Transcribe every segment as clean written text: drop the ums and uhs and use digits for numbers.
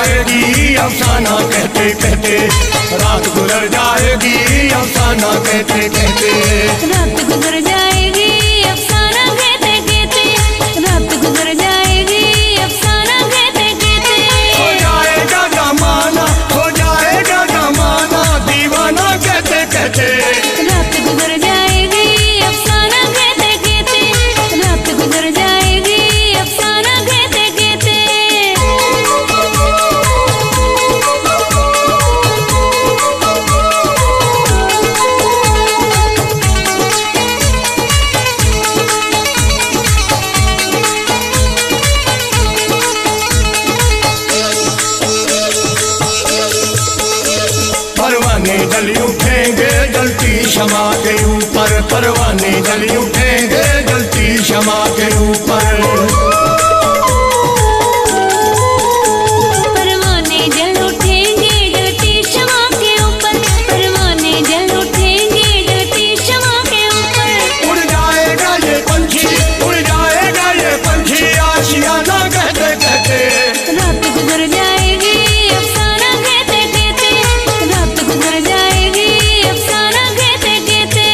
जाएगी अफसाना कहते कहते, रात गुजर जाएगी अफसाना कहते कहते, रात गुजर जाएगी अफसाना कहते कहते, रात गुजर जाएगी अफसाना कहते कहते। हो जाएगा जमाना, हो जाएगा जमाना दीवाना कहते कहते, रात गुजर जाएगी अफसाना कहते कहते, रात गुजर जाएगी अफसाना कहते कहते। परवाने जल उठेंगे जलती शमा के ऊपर, परवाने जल उठेंगे जलती शमा के ऊपर, परवाने जल उठेंगे जलती शमा के ऊपर, परवाने जल उठेंगे जलती शमा के ऊपर। उड़ जाएगा ये पंछी, उड़ जाएगा ये पंछी आशियाना कहते कहते, रात गुजर जाएगी अफसाना कहते कहते, रात गुजर जाएगी अफसाना कहते कहते।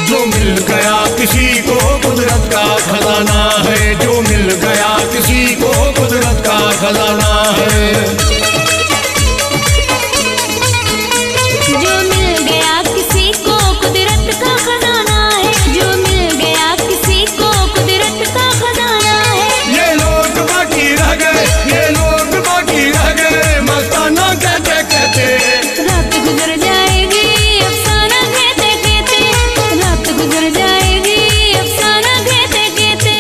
जो मिल गया किसी को कुदरत का खजाना है, जो मिल गया किसी को कुदरत का खजाना है, जो मिल गया किसी को कुदरत का खजाना है, जो मिल गया किसी को कुदरत का खजाना है। ये लोग बाकी रह गए, ये लोग बाकी रह गए मस्ताना कहते कहते, रात गुजर जाएगी अफसाना कहते कहते, रात गुजर जाएगी अफसाना कहते कहते।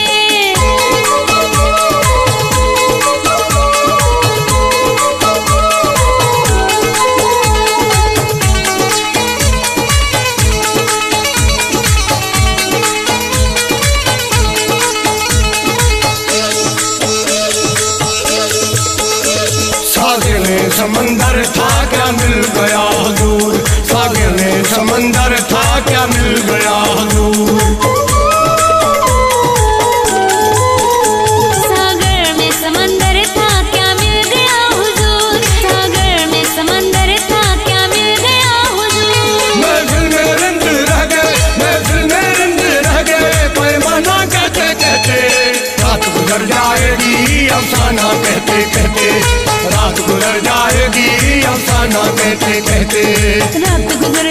सागे में समंदर था क्या मिल गया हुजूर, सागे में समंदर था क्या मिल गया हुजूर, सागर में समंदर था क्या मिल गया हुजूर, सागर में समंदर था क्या मिल गया हुजूर। महफिल में रंग रह गए, महफिल में रंग रह गए पैमाना कहते कहते, रात गुजर जाएगी अफसाना कहते कहते, रात गुजर जाएगी अफसाना कहते कहते, रात गुजर